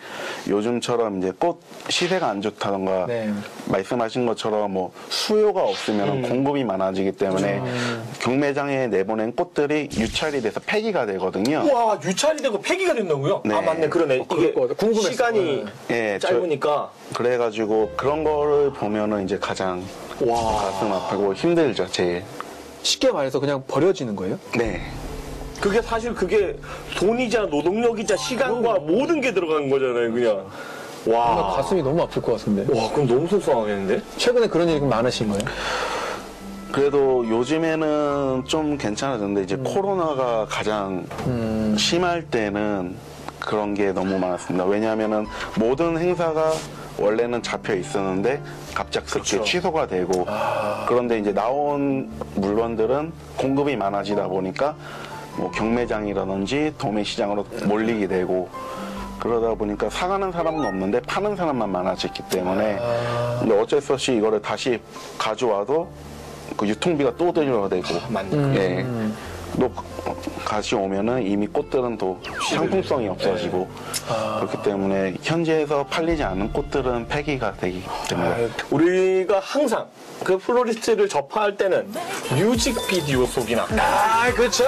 요즘처럼 이제 꽃 시세가 안 좋다던가 네. 말씀하신 것처럼 뭐 수요가 없으면 공급이 많아지기 때문에 경매장에 내보낸 꽃들이 유찰이 돼서 폐기가 되거든요. 와, 유찰이 되고 폐기가 된다고요? 네. 아, 맞네. 그러네. 이게 것 같아. 궁금했어. 시간이 예, 짧으니까. 그래가지고 그런 거를 보면은 이제 가장 가슴 아프고 힘들죠, 제일. 쉽게 말해서 그냥 버려지는 거예요? 네. 그게 사실 그게 돈이자 노동력이자 시간과 모든 게 들어간 거잖아요, 그냥. 정말 와. 가슴이 너무 아플 것 같은데. 와, 그럼 너무 속상하겠는데? 최근에 그런 일이 많으신 거예요? 그래도 요즘에는 좀 괜찮아졌는데 이제 코로나가 가장 심할 때는 그런 게 너무 많았습니다. 왜냐하면은 모든 행사가 원래는 잡혀 있었는데 갑작스럽게 취소가 되고 그런데 이제 나온 물건들은 공급이 많아지다 보니까 뭐 경매장이라든지 도매시장으로 몰리게 되고 그러다 보니까 사가는 사람은 없는데 파는 사람만 많아졌기 때문에 근데 어쩔 수 없이 이거를 다시 가져와도 그 유통비가 또 들여야 되고 맞네. 예. 또 같이 오면은 이미 꽃들은 또 상품성이 없어지고 그렇기 때문에 현지에서 팔리지 않는 꽃들은 폐기가 되기 때문에 우리가 항상 그 플로리스트를 접할 때는 뮤직비디오 속이나 아, 그렇죠.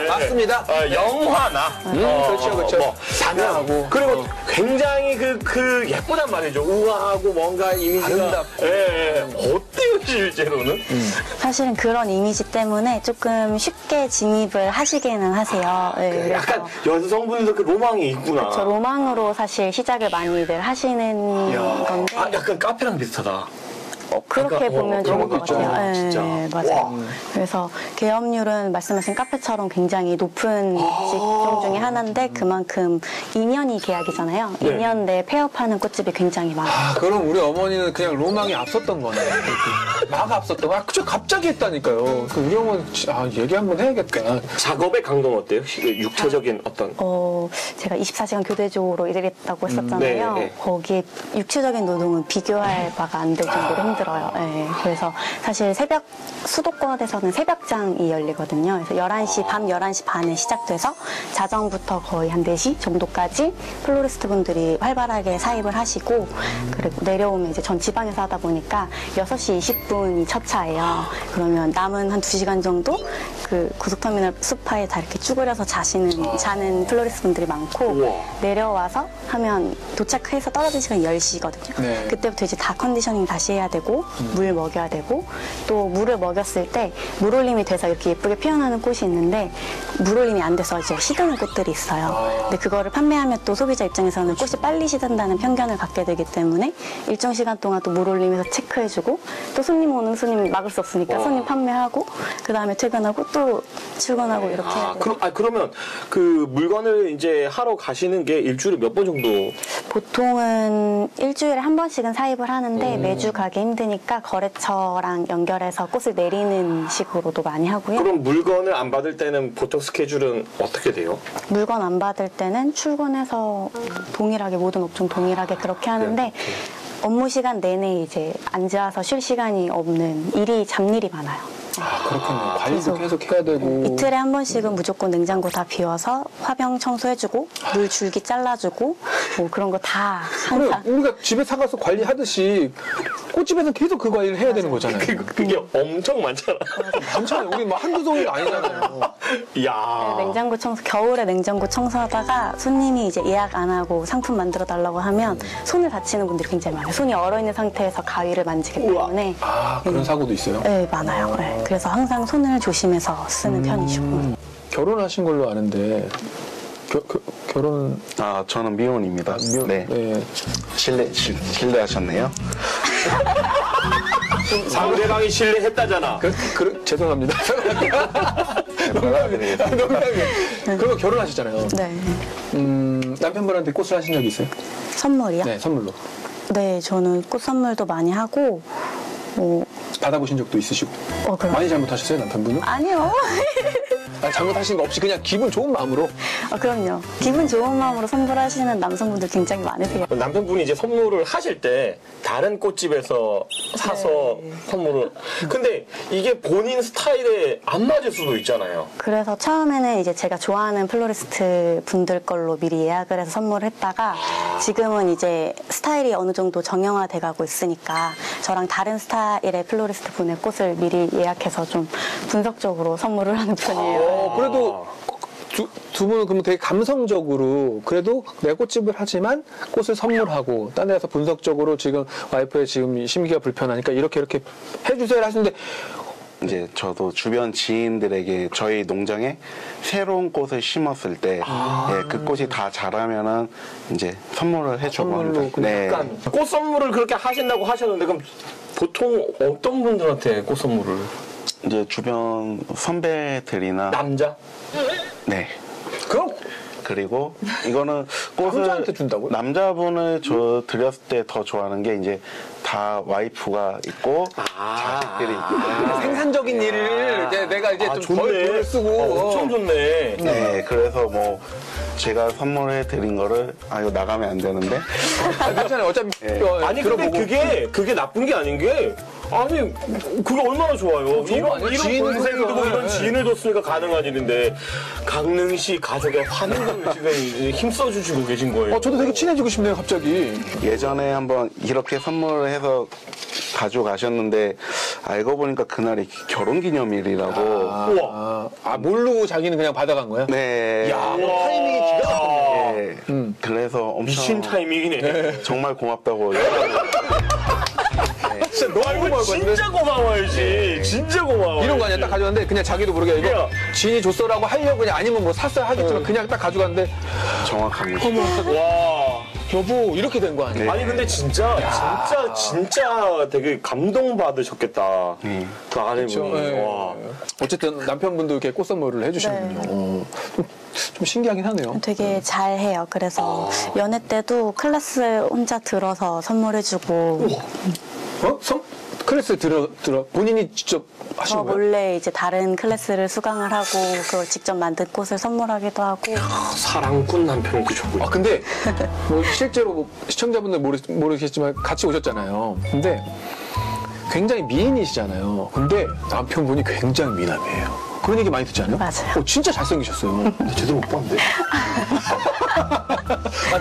맞습니다. 영화나 그렇죠. 뭐 단아하고. 그리고 굉장히 그 예쁘단 말이죠. 우아하고 뭔가 이미지가 아름답고. 어때요 실제로는? 사실은 그런 이미지 때문에 조금 쉽게 진입을 하시기는 하세요. 네, 그래서 약간 여성분들도 그 로망이 있구나. 저 로망으로 사실 시작을 많이들 하시는 건데 아, 약간 카페랑 비슷하다. 그렇게 보면 그런 좋을 것 것도 같아요. 있죠. 네, 진짜. 맞아요. 그래서 개업률은 말씀하신 카페처럼 굉장히 높은 직종 중에 하나인데 그만큼 2년이 계약이잖아요. 네. 2년 내에 폐업하는 꽃집이 굉장히 많아요. 아, 그럼 우리 어머니는 그냥 로망이 앞섰던 거네. 막 앞섰던 거. 아, 그저 갑자기 했다니까요. 그 우리 어머니, 얘기 한번 해야겠다. 작업의 강도는 어때요? 육체적인 어떤 제가 24시간 교대조로 일을 했다고 했었잖아요. 네, 네. 거기에 육체적인 노동은 비교할 바가 안 될 정도로 힘들어요. 네, 그래서 사실 수도권에서는 새벽장이 열리거든요. 그래서 밤 11시 반에 시작돼서 자정부터 거의 한 4시 정도까지 플로리스트 분들이 활발하게 사입을 하시고 그리고 내려오면 이제 전 지방에서 하다 보니까 6시 20분이 첫 차예요. 그러면 남은 한 2시간 정도 그 고속터미널 숲하에 다 이렇게 쭈그려서 자는 플로리스트 분들이 많고 우와. 내려와서 하면 도착해서 떨어진 시간이 10시거든요. 네. 그때부터 이제 다 컨디셔닝 다시 해야 되고 물 먹여야 되고 또 물을 먹였을 때 물올림이 돼서 이렇게 예쁘게 피어나는 꽃이 있는데 물올림이 안 돼서 이제 시드는 꽃들이 있어요. 근데 그거를 판매하면 또 소비자 입장에서는 꽃이 빨리 시든다는 편견을 갖게 되기 때문에 일정 시간 동안 또 물올림에서 체크해주고 또 손님 막을 수 없으니까 손님 판매하고 그 다음에 퇴근하고 또 출근하고 이렇게 해야 돼요. 그러면 그 물건을 이제 하러 가시는 게 일주일에 몇 번 정도? 보통은 일주일에 한 번씩은 사입을 하는데 매주 가기 힘드니까 거래처랑 연결해서 꽃을 내리는 식으로도 많이 하고요. 그럼 물건을 안 받을 때는 보통 스케줄은 어떻게 돼요? 물건 안 받을 때는 출근해서 동일하게 모든 업종 동일하게 그렇게 하는데 업무 시간 내내 이제 앉아서 쉴 시간이 없는 잡일이 많아요. 그렇겠네. 관리도 계속 해야 되고. 이틀에 한 번씩은 무조건 냉장고 다 비워서 화병 청소해주고 물 줄기 잘라주고 뭐 그런 거 다 그래, 항상 우리가 집에 사가서 관리하듯이 꽃집에서는 계속 그 관리를 해야 되는 거잖아요. 그게 엄청 많잖아. 많잖아요. 우리 뭐 한두 송이가 아니잖아요. 이야. 냉장고 청소 겨울에 냉장고 청소하다가 손님이 이제 예약 안 하고 상품 만들어 달라고 하면 손을 다치는 분들이 굉장히 많아요. 손이 얼어 있는 상태에서 가위를 만지기 때문에 그런 사고도 있어요? 네, 많아요. 네, 그래서 항상 손을 조심해서 쓰는 편이죠. 결혼하신 걸로 아는데 결혼 아, 저는 미혼입니다. 미혼, 네. 네. 실례하셨네요. 상대방이 신뢰했다잖아. 죄송합니다. 농담이에요. 그러면 결혼하셨잖아요. 네. 남편분한테 꽃을 하신 적이 있어요? 선물이요? 네, 선물로. 네, 저는 꽃 선물도 많이 하고, 받아보신 적도 있으시고. 그럼. 많이 잘못하셨어요, 남편분은? 아니요. 잘못하신 거 없이 그냥 기분 좋은 마음으로. 그럼요. 기분 좋은 마음으로 선물하시는 남성분들 굉장히 많으세요. 남편분이 이제 선물을 하실 때 다른 꽃집에서 사서 선물을. 근데 이게 본인 스타일에 안 맞을 수도 있잖아요. 그래서 처음에는 이제 제가 좋아하는 플로리스트 분들 걸로 미리 예약을 해서 선물을 했다가 지금은 이제 스타일이 어느 정도 정형화돼 가고 있으니까 저랑 다른 스타일의 플로리스트 분의 꽃을 미리 예약해서 좀 분석적으로 선물을 하는 편이에요. 그래도 두 분은 그러면 되게 감성적으로 그래도 내 꽃집을 하지만 꽃을 선물하고 딴 데서 분석적으로 지금 와이프의 지금 심기가 불편하니까 이렇게 해주세요 하시는데 이제 저도 주변 지인들에게 저희 농장에 새로운 꽃을 심었을 때 그 꽃이 다 자라면은 이제 선물을 해주고 선물로 합니다. 그냥 약간 꽃 선물을 그렇게 하신다고 하셨는데 그럼 보통 어떤 분들한테 꽃 선물을? 이제 주변 선배들이나 남자? 네. 그럼 그리고 이거는 꽃을 남자한테 준다고요? 남자분을 드렸을 때 더 좋아하는 게 이제 다 와이프가 있고 자식들이 있고 생산적인 일을 이제 내가 이제 좀 덜 돈을 쓰고 엄청 좋네. 네, 그래서 뭐 제가 선물해 드린 거를 이거 나가면 안 되는데 괜찮아요. 어차피 아니 근데 그게 나쁜 게 아닌 게 아니 그게 얼마나 좋아요. 아니에요? 이런 지인을 동생도 줬으니까. 이런 지인을 줬으니까 가능한 일인데 강릉시 가족의 환웅을 지금 힘써 주시고 계신 거예요. 저도 되게 친해지고 싶네요, 갑자기. 예전에 한번 이렇게 선물을 해서 가져가셨는데 알고 보니까 그날이 결혼기념일이라고 우와. 모르고 자기는 그냥 받아간 거야? 네. 타이밍이 기가 막히네. 네. 그래서 엄청 미친 타이밍이네. 정말 고맙다고 진짜 너무 고마울 진짜 고마워야지. 진짜 고마워. 이런 거 아니야? 딱 가져갔는데 그냥 자기도 모르게 이거 그냥. 지인이 줬어라고 하려고 그냥 아니면 뭐 샀어야 하겠지만 그냥 딱 가져갔는데 정확합니다. 와. 여보 이렇게 된 거 아니야? 네. 아니 근데 진짜 되게 감동받으셨겠다. 그 아내분이. 네. 와. 어쨌든 남편분도 이렇게 꽃 선물을 해주시는군요. 좀 신기하긴 하네요. 되게 잘해요. 그래서 연애 때도 클래스 혼자 들어서 선물해주고 클래스 들어 본인이 직접 하신 저 거예요? 몰래 이제 다른 클래스를 수강을 하고 그걸 직접 만든 꽃을 선물하기도 하고 사랑꾼 남편을 두셨군요. 근데 뭐 실제로 뭐 시청자분들 모르겠지만 같이 오셨잖아요. 근데 굉장히 미인이시잖아요. 근데 남편분이 굉장히 미남이에요. 그런 얘기 많이 듣지 않아요? 맞아요. 진짜 잘생기셨어요. 근데 제대로 못 봤는데.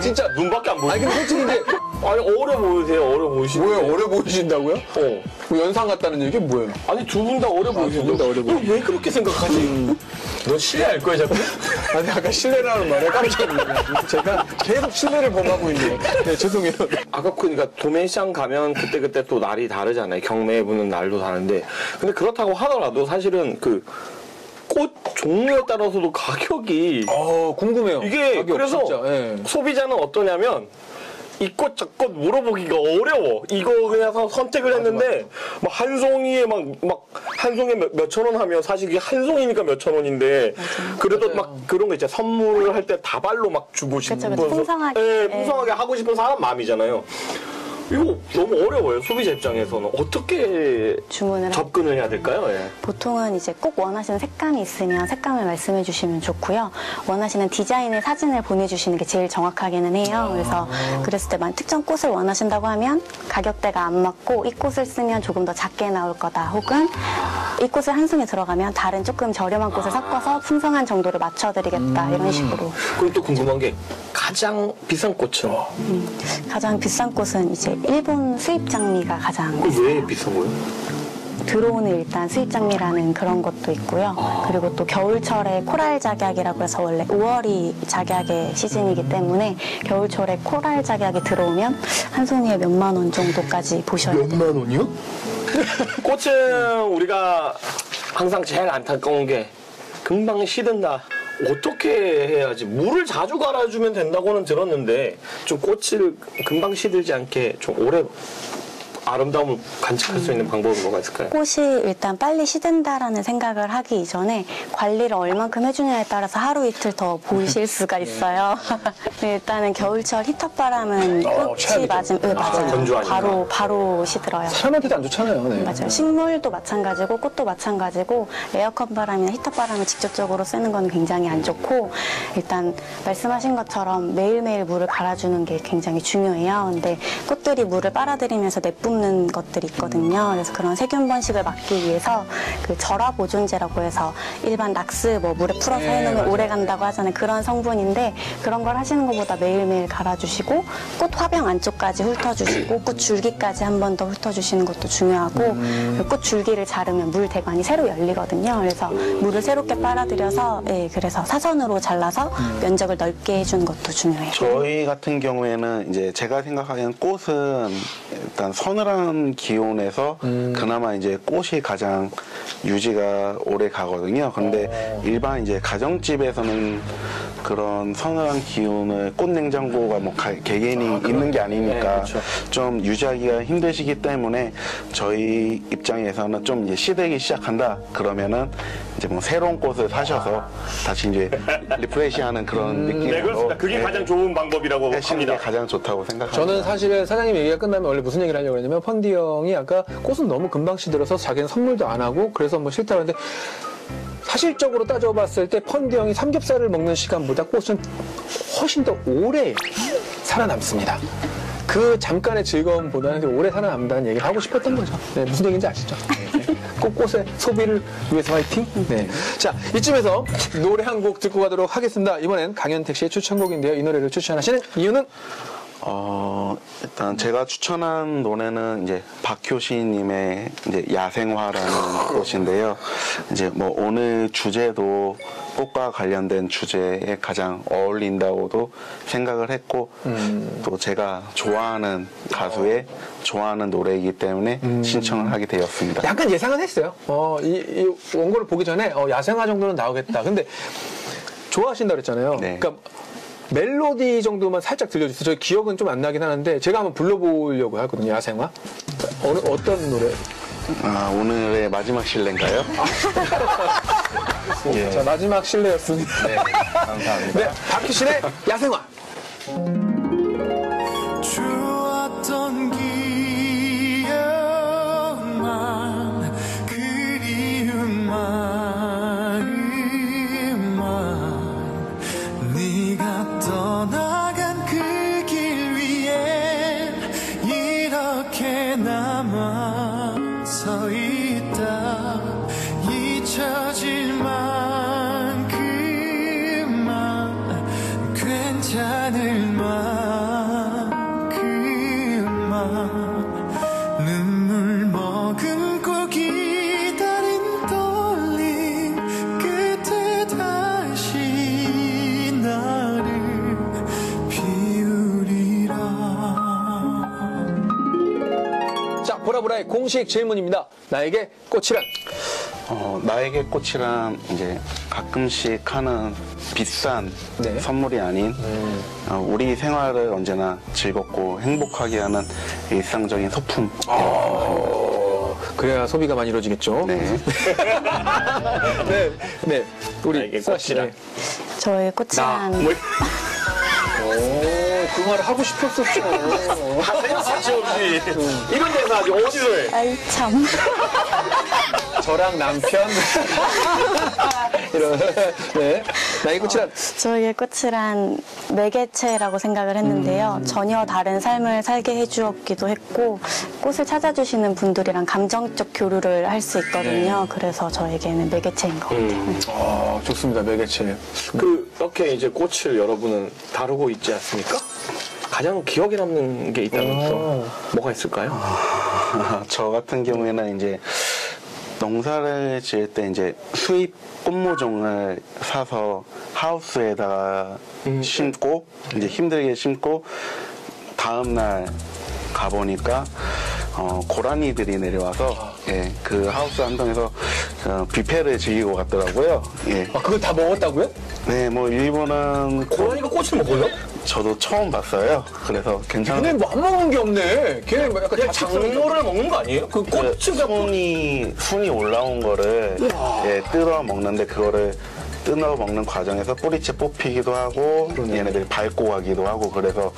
진짜 눈밖에 안 보이네. 아니 근데 솔직히 이제 아니 어려 보이세요. 어려 보이시네. 뭐예요? 어려 보이신다고요? 어. 뭐 연상 같다는 얘기 뭐예요? 아니 두 분 다 어려 보이시는데. 두분다 어려 보이시네. 왜 그렇게 생각하지? 너 신뢰할 거야 자꾸? 아니 아까 신뢰라는 말에 깜짝 놀랐어요. 제가 계속 신뢰를 범하고 있네요. 네, 죄송해요. 아까 그러니까 도매시장 가면 그때 또 날이 다르잖아요. 경매에 부는 날도 다른데. 근데 그렇다고 하더라도 사실은 그 꽃 종류에 따라서도 가격이 궁금해요. 이게 가격, 그래서 진짜, 예. 소비자는 어떠냐면 이 꽃 저 꽃 물어보기가 어려워. 이거 그냥 선택을 했는데 막 한 송이에 막 한 송이에 몇천 원 하면 사실 이게 한 송이니까 몇천 원인데 그래도 막 그런 거 있잖아. 선물을 할 때 다발로 막 주고 싶은 그쵸, 풍성하게. 예, 풍성하게 하고 싶은 사람 마음이잖아요. 이거 너무 어려워요. 소비자 입장에서는 어떻게 주문을 접근을 해야 될까요? 예. 보통은 이제 꼭 원하시는 색감이 있으면 색감을 말씀해 주시면 좋고요. 원하시는 디자인의 사진을 보내주시는 게 제일 정확하기는 해요. 그래서 그랬을 때 만약 특정 꽃을 원하신다고 하면 가격대가 안 맞고 이 꽃을 쓰면 조금 더 작게 나올 거다. 혹은 이 꽃을 한 송이 들어가면 다른 조금 저렴한 꽃을 섞어서 풍성한 정도를 맞춰드리겠다. 이런 식으로. 그럼 또 궁금한 게 가장 비싼 꽃은 가장 비싼 꽃은 이제 일본 수입 장미가 가장 왜 비싼 거예요? 들어오는 일단 수입 장미라는 그런 것도 있고요. 그리고 또 겨울철에 코랄 작약이라고 해서 원래 5월이 작약의 시즌이기 때문에 겨울철에 코랄 작약이 들어오면 한 송이에 몇만 원 정도까지 보셔야 돼요. 몇만 원이요? 꽃은 우리가 항상 제일 안타까운 게 금방 시든다. 어떻게 해야지? 물을 자주 갈아주면 된다고는 들었는데 좀 꽃을 금방 시들지 않게 좀 오래 아름다움을 간직할 수 있는 방법이 뭐가 있을까요? 꽃이 일단 빨리 시든다라는 생각을 하기 이전에 관리를 얼만큼 해주냐에 따라서 하루 이틀 더 보이실 수가 있어요. 네, 일단은 겨울철 히터바람은 꽃이 최악이죠. 맞아요. 건조하니까. 바로 시들어요. 사람한테도 안 좋잖아요. 네. 맞아요. 식물도 마찬가지고 꽃도 마찬가지고 에어컨 바람이나 히터 바람을 직접적으로 쓰는 건 굉장히 안 좋고 일단 말씀하신 것처럼 매일매일 물을 갈아주는 게 굉장히 중요해요. 근데 꽃들이 물을 빨아들이면서 내뿜는 것들이 있거든요. 그래서 그런 세균 번식을 막기 위해서 그 절화 보존제라고 해서 일반 락스 뭐 물에 풀어서 해놓으면 오래 간다고 하잖아요. 그런 성분인데 그런 걸 하시는 것보다 매일매일 갈아주시고 꽃 화병 안쪽까지 훑어주시고 꽃 줄기까지 한 번 더 훑어주시는 것도 중요하고 꽃 줄기를 자르면 물 대관이 새로 열리거든요. 그래서 물을 새롭게 빨아들여서 그래서 사선으로 잘라서 면적을 넓게 해주는 것도 중요해요. 저희 같은 경우에는 이제 제가 생각하기엔 꽃은 일단 서늘한 기온에서 그나마 이제 꽃이 가장 유지가 오래 가거든요. 근데 일반 이제 가정집에서는 그런 서늘한 기온을 꽃 냉장고가 뭐 개개인이 있는 게 아니니까 그렇죠. 좀 유지하기가 힘드시기 때문에 저희 입장에서는 좀 이제 시들기 시작한다 그러면은 이제 뭐 새로운 꽃을 사셔서 다시 이제 리프레시하는 그런 느낌으로 네, 그렇습니다. 그게 가장 좋은 방법이라고 하시는 게 합니다. 가장 좋다고 생각합니다. 저는 사실은 사장님 얘기가 끝나면 원래 무슨 얘기를 하려고 했냐면 펀디 형이 아까 꽃은 너무 금방 시들어서 자기는 선물도 안 하고 그래서 뭐 싫다고 했는데 사실적으로 따져봤을 때 펀디 형이 삼겹살을 먹는 시간보다 꽃은 훨씬 더 오래 살아남습니다. 그 잠깐의 즐거움보다는 오래 살아남는다는 얘기를 하고 싶었던 거죠. 네, 무슨 얘기인지 아시죠? 꽃의 소비를 위해서 화이팅? 네. 자, 이쯤에서 노래 한 곡 듣고 가도록 하겠습니다. 이번엔 강현택 씨의 추천곡인데요. 이 노래를 추천하시는 이유는? 일단 제가 추천한 노래는 이제 박효신님의 이제 야생화라는 꽃인데요. 이제 뭐 오늘 주제도 꽃과 관련된 주제에 가장 어울린다고도 생각을 했고 또 제가 좋아하는 가수의 좋아하는 노래이기 때문에 신청을 하게 되었습니다. 약간 예상은 했어요. 이 원고를 보기 전에 야생화 정도는 나오겠다. 근데 좋아하신다 그랬잖아요. 네. 그러니까 멜로디 정도만 살짝 들려주세요. 저희 기억은 좀 안 나긴 하는데 제가 한번 불러보려고 하거든요. 야생화. 어떤 노래? 오늘의 마지막 실례인가요? 예. 자, 마지막 실례였습니다. 네, 감사합니다. 네, 박희신의 야생화. 좋았던 기억만 그리운 마음만 네가 떠나간 그 길 위에 이렇게 남아 서 있다 잊혀질 만큼만 괜찮을 만큼만 눈물 머금고 기다린 떨림 끝에 다시 나를 비우리라. 자, 보라보라의 공식 질문입니다. 나에게 꽃이란? 나에게 꽃이란 이제 가끔씩 하는 비싼 네. 선물이 아닌 우리 생활을 언제나 즐겁고 행복하게 하는 일상적인 소품. 그래야 소비가 많이 이루어지겠죠. 네. 네, 네. 우리 나에게 수아 씨. 꽃이란? 저의 꽃이란 그 말을 하고 싶었었죠. 하세요, 사치없이. 이런 데서 아주 어디서 해? 아이 참. 저랑 남편. 이런. 네. 나의 꽃이란? 저에게 꽃이란 매개체라고 생각을 했는데요. 전혀 다른 삶을 살게 해주었기도 했고 꽃을 찾아주시는 분들이랑 감정적 교류를 할 수 있거든요. 그래서 저에게는 매개체인 것 같아요. 좋습니다. 매개체. 그렇게 이제 꽃을 여러분은 다루고 있지 않습니까? 가장 기억에 남는 게 있다면 또 뭐가 있을까요? 저 같은 경우에는 이제 농사를 지을 때 이제 수입 꽃모종을 사서 하우스에다가 심고 이제 힘들게 심고 다음날 가보니까 고라니들이 내려와서 그 하우스 한 동에서 뷔페를 즐기고 갔더라고요. 예. 아, 그걸 다 먹었다고요? 네, 뭐 일본은 고라니가 꽃을 먹어요? 저도 처음 봤어요. 그래서 걔네 괜찮아요. 뭐 안 먹는 게 없네. 걔네 뭐 약간 그냥 잡식성이 장로를 먹는 거 아니에요? 그 꽃을 순이 올라온 거를 예, 뜯어 먹는데 그거를 뜯어 먹는 과정에서 뿌리채 뽑히기도 하고 얘네들이 밟고 가기도 하고 그래서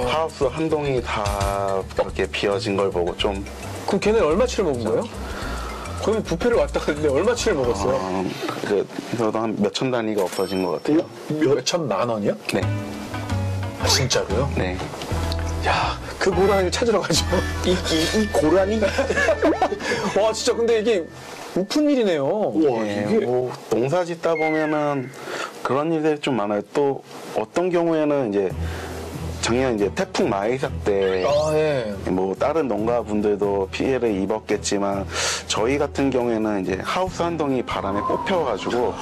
하우스 한 동이 다 그렇게 비어진 걸 보고 좀 그럼 걔네 얼마치를 먹은 거예요? 그러면 뷔페를 왔다 갔는데 얼마치를 먹었어요? 그래도 한 몇천 단위가 없어진 것 같아요. 몇 천만 원이요? 네, 아, 진짜로요? 네. 야, 그 고라니를 찾으러 가죠. 이 고라니? 와, 진짜 근데 이게 우픈 일이네요. 예, 뭐 농사 짓다 보면은 그런 일들이 좀 많아요. 또 어떤 경우에는 이제 작년 이제 태풍 마이삭 때 아, 예. 뭐 다른 농가분들도 피해를 입었겠지만 저희 같은 경우에는 이제 하우스 한 동이 바람에 뽑혀가지고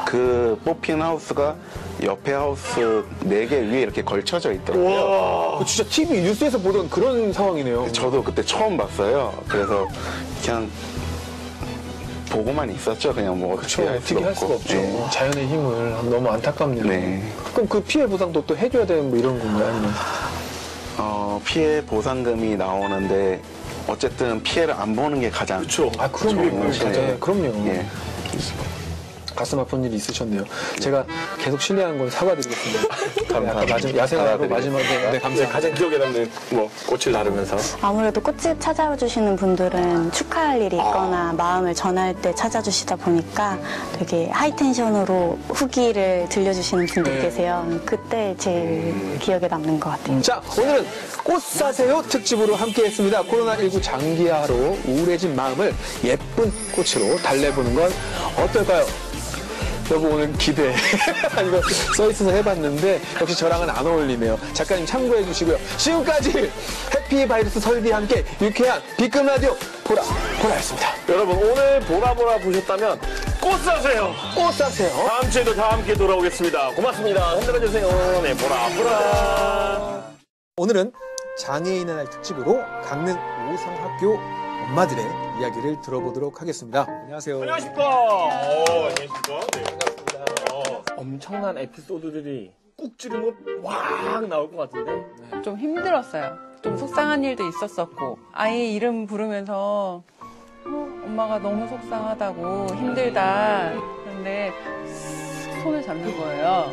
그 뽑힌 하우스가 옆에 하우스 4개 위에 이렇게 걸쳐져 있더라고요. 와, 진짜 TV 뉴스에서 보던 그런 상황이네요. 저도 그때 처음 봤어요. 그래서 그냥 보고만 있었죠. 그냥 뭐 어떻게 할 어떻게 할 수가 없죠. 네. 자연의 힘을 너무 안타깝네요. 네. 그럼 그 피해 보상도 또 해줘야 되는 뭐 이런 건가요? 아니면? 피해 보상금이 나오는데 어쨌든 피해를 안 보는 게 가장 그쵸. 아, 그럼요. 예. 그럼요. 예. 가슴 아픈 일이 있으셨네요. 제가 계속 신뢰하는 건 사과드리겠습니다. 감사합니다. 야생화로 마지막에 네, 감사합니다. 가장 기억에 남는 뭐 꽃을 나르면서 아무래도 꽃집 찾아주시는 분들은 축하할 일이 있거나 마음을 전할 때 찾아주시다 보니까 되게 하이텐션으로 후기를 들려주시는 분들 네. 계세요. 그때 제일 기억에 남는 것 같아요. 자, 오늘은 꽃 사세요 특집으로 함께했습니다. 코로나19 장기화로 우울해진 마음을 예쁜 꽃으로 달래보는 건 어떨까요? 여보 오늘 기대해. 이거 써있어서 해봤는데 역시 저랑은 안 어울리네요. 작가님 참고해 주시고요. 지금까지 해피바이러스 설비와 함께 유쾌한 B급 라디오 보라였습니다. 여러분 오늘 보라보라 보셨다면 꽃 사세요. 꽃 사세요. 다음 주에도 다 함께 돌아오겠습니다. 고맙습니다. 흔들어주세요. 네, 보라보라. 오늘은 장애인의 날 특집으로 강릉 오성학교 엄마들의 이야기를 들어보도록 하겠습니다. 안녕하세요. 안녕하십니까. 안녕하십니까. 네, 반갑습니다. 엄청난 에피소드들이 꾹 찌르면 확 나올 것 같은데. 좀 힘들었어요. 좀 속상한 일도 있었었고 아이 이름 부르면서 엄마가 너무 속상하다고 힘들다 그런데 손을 잡는 거예요.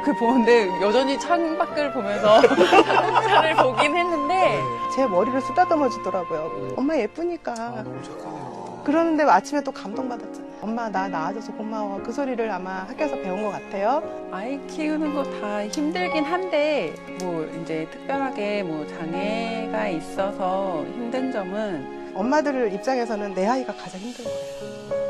그 보는데 여전히 창밖을 보면서 차를 보긴 했는데 제 머리를 쓰다듬어 주더라고요. 엄마 예쁘니까. 너무 착하네요. 그러는데 아침에 또 감동받았잖아요. 엄마 나 낳아줘서 고마워. 그 소리를 아마 학교에서 배운 것 같아요. 아이 키우는 거 다 힘들긴 한데 뭐 이제 특별하게 뭐 장애가 있어서 힘든 점은 엄마들 입장에서는 내 아이가 가장 힘든 거예요.